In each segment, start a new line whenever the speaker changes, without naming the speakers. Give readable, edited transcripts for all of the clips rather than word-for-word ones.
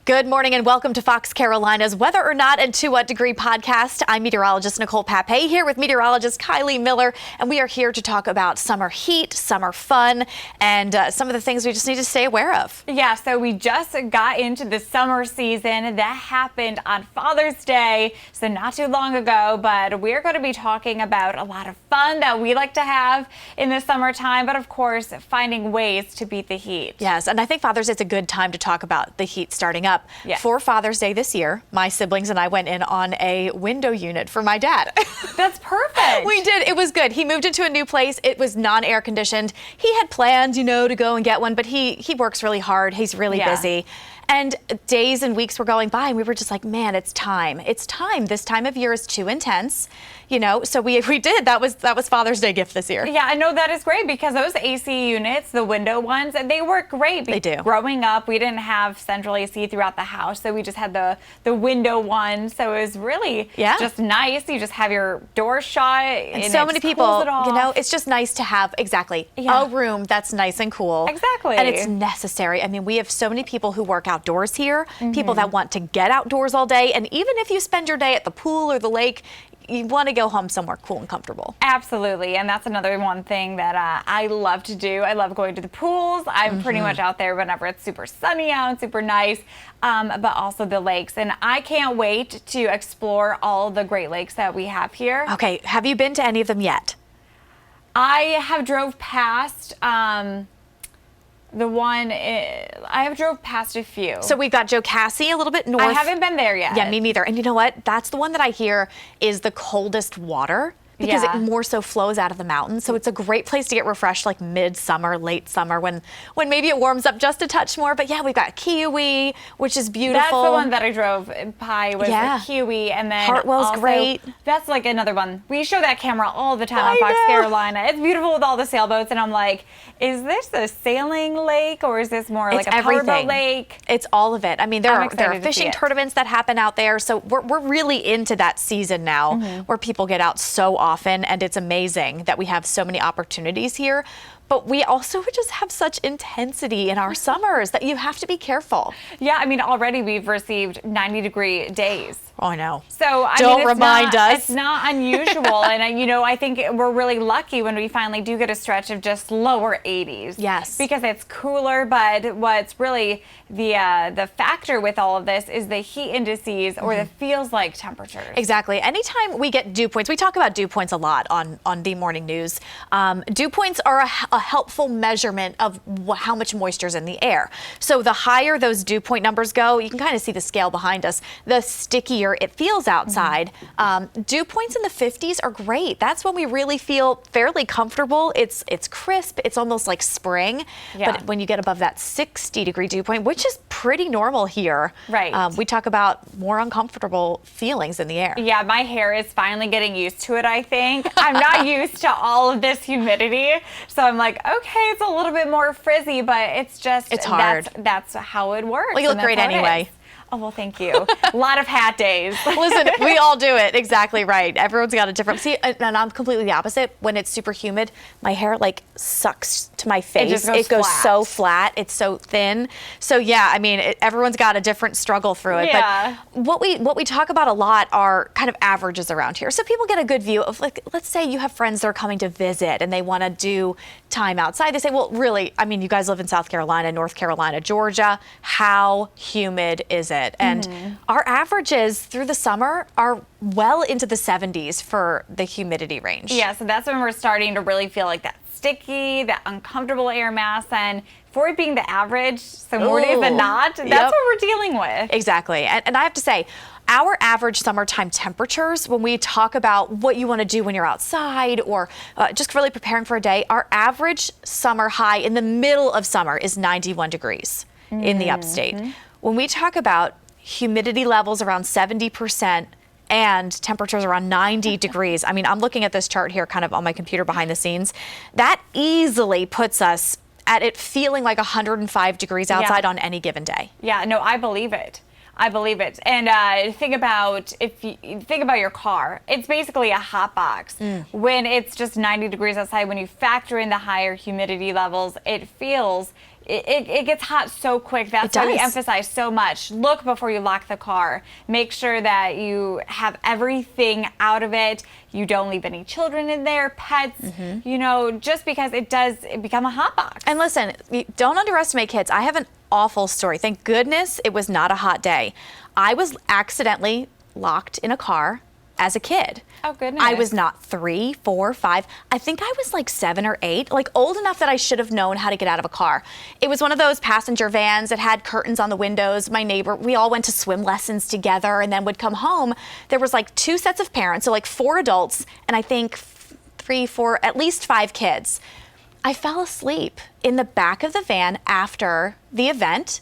Good morning and welcome to Fox Carolina's Whether or Not and To What Degree podcast. I'm meteorologist Nicole Papay here with meteorologist Kylie Miller, and we are here to talk about summer heat, summer fun, and some of the things we just need to stay aware of.
Yeah, so we just got into the summer season. That happened on Father's Day, so not too long ago, but we're going to be talking about a lot of fun that we like to have in the summertime, but of course, finding ways to beat the heat.
Yes, and I think Father's Day is a good time to talk about the heat starting up.
Yes.
For Father's Day this year, my siblings and I went in on a window unit for my dad.
That's perfect.
We did. It was good. He moved into a new place. It was non-air conditioned. He had plans, to go and get one, but he works really hard. He's really busy. And days and weeks were going by and we were just like, man, it's time. It's time. This time of year is too intense. So we did. That was Father's Day gift this year.
Yeah, I know that is great because those AC units, the window ones, they work great.
They do.
Growing up, we didn't have central AC throughout the house, so we just had the window one. So it was really just nice. You just have your door shut.
And so many people, it's just nice to have a room that's nice and cool.
Exactly.
And it's necessary. I mean, we have so many people who work outdoors here, people that want to get outdoors all day. And even if you spend your day at the pool or the lake, you want to go home somewhere cool and comfortable.
Absolutely. And that's another one thing that I love to do. I love going to the pools. I'm pretty much out there whenever it's super sunny out and super nice, but also the lakes. And I can't wait to explore all the Great Lakes that we have here.
Okay. Have you been to any of them yet?
I have drove past I have drove past a few.
So we've got Jocassee a little bit north.
I haven't been there yet.
Yeah, me neither. And you know what? That's the one that I hear is the coldest water because it more so flows out of the mountains. So it's a great place to get refreshed like midsummer, late summer when maybe it warms up just a touch more. But yeah, we've got Keowee, which is beautiful.
That's the one that I drove by was Keowee, and then
Hartwell's
also,
great.
That's like another one. We show that camera all the time on Fox Carolina. It's beautiful with all the sailboats, and I'm like, is this a sailing lake or is this more like a powerboat lake?
It's all of it. I mean, there are fishing tournaments that happen out there. So we're really into that season now where people get out so often, and it's amazing that we have so many opportunities here. But we also just have such intensity in our summers that you have to be careful.
Yeah, I mean, already we've received 90-degree days.
Oh, I know.
So
Don't remind us.
It's not unusual, and I think we're really lucky when we finally do get a stretch of just lower 80s.
Yes,
because it's cooler. But what's really the factor with all of this is the heat indices or the feels like temperatures.
Exactly. Anytime we get dew points, we talk about dew points a lot on the morning news. Dew points are a helpful measurement of how much moisture is in the air. So the higher those dew point numbers go, you can kind of see the scale behind us, the stickier it feels outside. Dew points in the 50s are great. That's when we really feel fairly comfortable. It's crisp. It's almost like spring.
Yeah.
But when you get above that 60-degree dew point, which is pretty normal here, we talk about more uncomfortable feelings in the air.
Yeah, my hair is finally getting used to it, I think. I'm not used to all of this humidity. So I'm like, okay, it's a little bit more frizzy, but it's
hard.
That's how it works.
Well, you look great anyway.
Oh, well, thank you. A lot of hat days.
Listen, we all do it. Exactly right. Everyone's got a different... See, and I'm completely the opposite. When it's super humid, my hair sucks to my face.
It goes
so flat. It's so thin. So yeah, I mean, everyone's got a different struggle through it.
Yeah.
But what we talk about a lot are kind of averages around here. So people get a good view of, let's say you have friends that are coming to visit and they want to do time outside. They say, well, really, I mean, you guys live in South Carolina, North Carolina, Georgia. How humid is it? And our averages through the summer are well into the 70s for the humidity range.
Yeah, so that's when we're starting to really feel like that sticky, that uncomfortable air mass. And for it being the average, so more days than not, that's what we're dealing with.
Exactly. And I have to say, our average summertime temperatures, when we talk about what you want to do when you're outside or just really preparing for a day, our average summer high in the middle of summer is 91 degrees in the upstate. When we talk about humidity levels around 70% and temperatures around 90 degrees, I mean, I'm looking at this chart here kind of on my computer behind the scenes, that easily puts us at it feeling like 105 degrees outside on any given day.
Yeah, no, I believe it. I believe it. And think about your car. It's basically a hot box. When it's just 90 degrees outside, when you factor in the higher humidity levels, it feels it gets hot so quick. That's why we emphasize so much. Look before you lock the car. Make sure that you have everything out of it. You don't leave any children in there, pets, just because it does become a hot box.
And listen, don't underestimate kids. I have an awful story. Thank goodness it was not a hot day. I was accidentally locked in a car as a kid.
Oh, goodness.
I was not 3, 4, 5. I think I was like 7 or 8, like old enough that I should have known how to get out of a car. It was one of those passenger vans that had curtains on the windows. My neighbor, we all went to swim lessons together and then would come home. There was like 2 sets of parents, so like 4 adults, and I think 3, 4, at least 5 kids. I fell asleep in the back of the van after the event.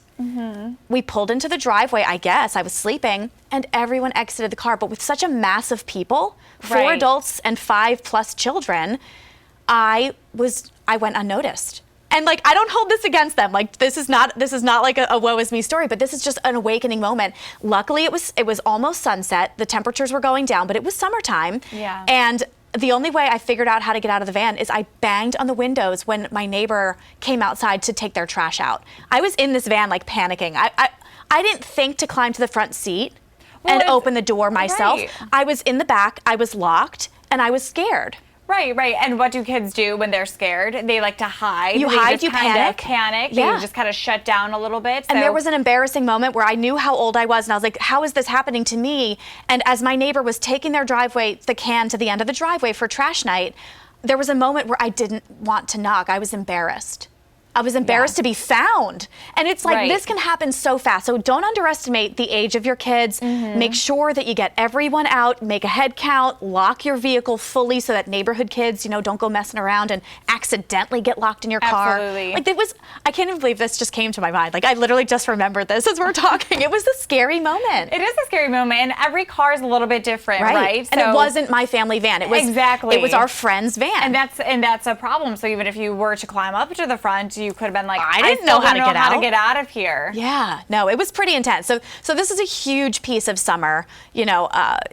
We pulled into the driveway, I guess. I was sleeping, and everyone exited the car. But with such a mass of people, 4 adults and 5 plus children, I went unnoticed. And like, I don't hold this against them. Like, this is not like a woe is me story, but this is just an awakening moment. Luckily, it was almost sunset. The temperatures were going down, but it was summertime.
Yeah.
And the only way I figured out how to get out of the van is I banged on the windows when my neighbor came outside to take their trash out. I was in this van like panicking. I didn't think to climb to the front seat and open the door myself.
Right.
I was in the back, I was locked, and I was scared.
Right. And what do kids do when they're scared? They like to hide.
You hide, you panic.
Yeah. They just kind of shut down a little bit.
And there was an embarrassing moment where I knew how old I was, and I was like, how is this happening to me? And as my neighbor was taking the can to the end of the driveway for trash night, there was a moment where I didn't want to knock. I was embarrassed. I was embarrassed to be found. And it's like, this can happen so fast. So don't underestimate the age of your kids. Make sure that you get everyone out, make a head count, lock your vehicle fully so that neighborhood kids, don't go messing around and accidentally get locked in your car.
Absolutely.
Like I can't even believe this just came to my mind. Like I literally just remembered this as we're talking. It was a scary moment.
It is a scary moment, and every car is a little bit different, right?
And it wasn't my family van. It was It was our friend's van.
And that's a problem. So even if you were to climb up to the front, you could have been like,
I didn't know how to
get out of here.
Yeah, no, it was pretty intense. So this is a huge piece of summer.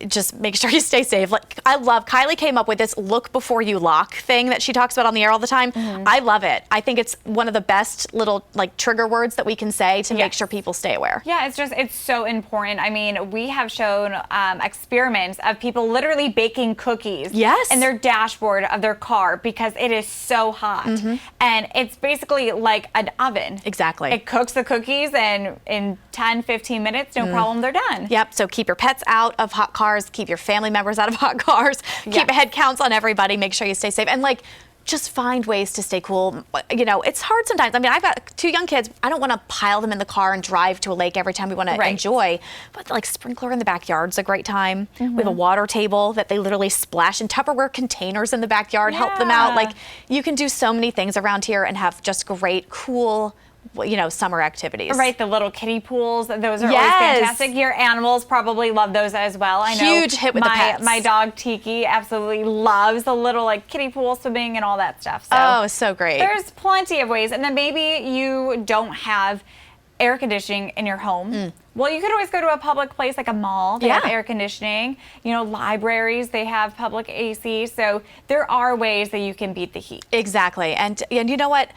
Just make sure you stay safe. Like I love Kylie came up with this look before you lock thing that she talks about on the air all the time. I love it. I think it's one of the best little like trigger words that we can say to make sure people stay aware.
Yeah, it's so important. I mean, we have shown experiments of people literally baking cookies in their dashboard of their car because it is so hot. And it's basically like an oven.
Exactly.
It cooks the cookies, and in 10, 15 minutes, no problem, they're done.
Yep. So keep your pets out of hot cars, keep your family members out of hot cars, keep head counts on everybody, make sure you stay safe. And like, just find ways to stay cool. It's hard sometimes. I mean, I've got 2 young kids. I don't want to pile them in the car and drive to a lake every time we want to enjoy. But like sprinkler in the backyard's a great time. We have a water table that they literally splash in Tupperware containers in the backyard, help them out. Like you can do so many things around here and have just great, cool, summer activities.
Right, the little kiddie pools, those are always fantastic. Your animals probably love those as well. I know
huge hit with the pets.
My dog Tiki absolutely loves the little like kiddie pool, swimming, and all that stuff.
So great.
There's plenty of ways. And then maybe you don't have air conditioning in your home. Well, you could always go to a public place like a mall. They have air conditioning. Libraries, they have public AC. So there are ways that you can beat the heat.
Exactly. And you know what?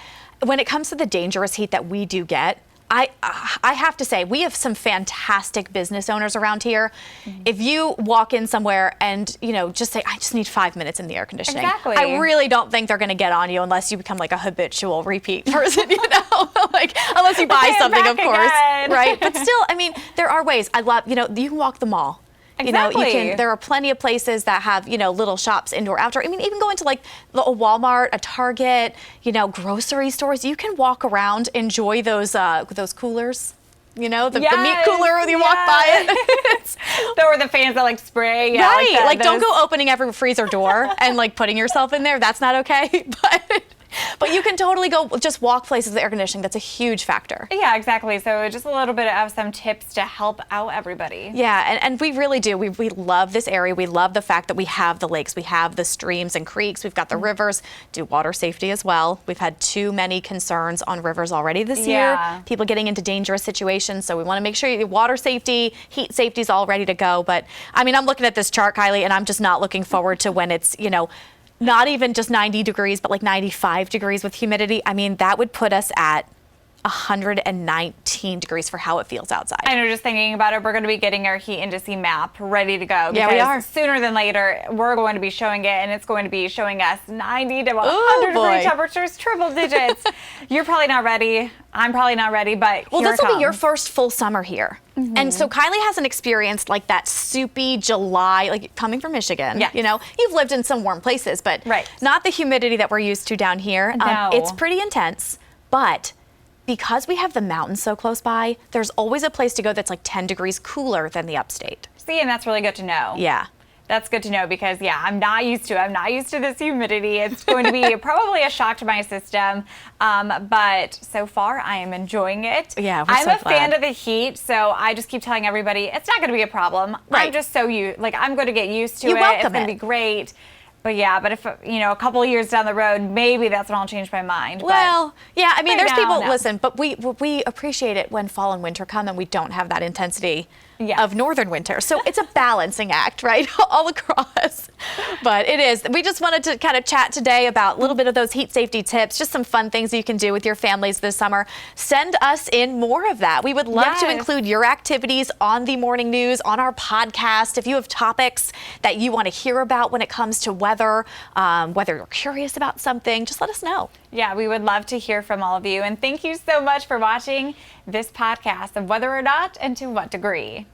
When it comes to the dangerous heat that we do get, I have to say, we have some fantastic business owners around here. If you walk in somewhere and, just say, I just need 5 minutes in the air conditioning.
Exactly.
I really don't think they're going to get on you unless you become like a habitual repeat person, like unless you buy something, of course.
Again.
Right. But still, I mean, there are ways. I love, you can walk the mall.
Exactly.
There are plenty of places that have, little shops, indoor, outdoor. I mean, even going to like a Walmart, a Target, grocery stores, you can walk around, enjoy those coolers. The meat cooler, you walk by it.
Or the fans that like spray. Yeah,
right. Like don't go opening every freezer door and like putting yourself in there. That's not okay. But you can totally go just walk places with air conditioning. That's a huge factor.
Yeah, exactly. So just a little bit of some tips to help out everybody.
Yeah, and we really do. We love this area. We love the fact that we have the lakes. We have the streams and creeks. We've got the rivers. Do water safety as well. We've had too many concerns on rivers already this year. People getting into dangerous situations. So we want to make sure your water safety, heat safety is all ready to go. But I mean, I'm looking at this chart, Kylie, and I'm just not looking forward to when it's, not even just 90 degrees, but like 95 degrees with humidity. I mean, that would put us at 119 degrees for how it feels outside.
I know, just thinking about it, we're going to be getting our heat indice map ready to go.
Yeah, we are.
Sooner than later, we're going to be showing it, and it's going to be showing us 90 to 100 degree temperatures, triple digits. You're probably not ready. I'm probably not ready, but
well,
here
this
it
will be your
comes.
first full summer here. And so Kylie hasn't experienced like that soupy July, like coming from Michigan.
Yes.
You know, you've lived in some warm places, but
Right.
not the humidity that we're used to down here.
No.
It's pretty intense, but because we have the mountains so close by, there's always a place to go that's like 10 degrees cooler than the upstate.
See, and that's really good to know.
Yeah.
That's good to know because, yeah, I'm not used to it. I'm not used to this humidity. It's going to be probably a shock to my system. But so far, I am enjoying it.
Yeah, we're
I'm
so
a fan
glad.
of the heat, so I just keep telling everybody it's not going to be a problem.
Right.
I'm just so I'm going to get used to
You
it.
welcome
It's going to
it.
be great. But yeah, but if, a couple of years down the road, maybe that's when I'll change my mind.
Well, yeah, I mean,
right
there's
now,
people,
no.
listen, but we appreciate it when fall and winter come and we don't have that intensity
Yeah.
of northern winter. So it's a balancing act, right? All across. But it is. We just wanted to kind of chat today about a little bit of those heat safety tips, just some fun things you can do with your families this summer. Send us in more of that. We would love to
Yes.
include your activities on the morning news, on our podcast. If you have topics that you want to hear about when it comes to weather, whether you're curious about something, just let us know.
Yeah, we would love to hear from all of you. And thank you so much for watching this podcast of Whether or Not and to What Degree.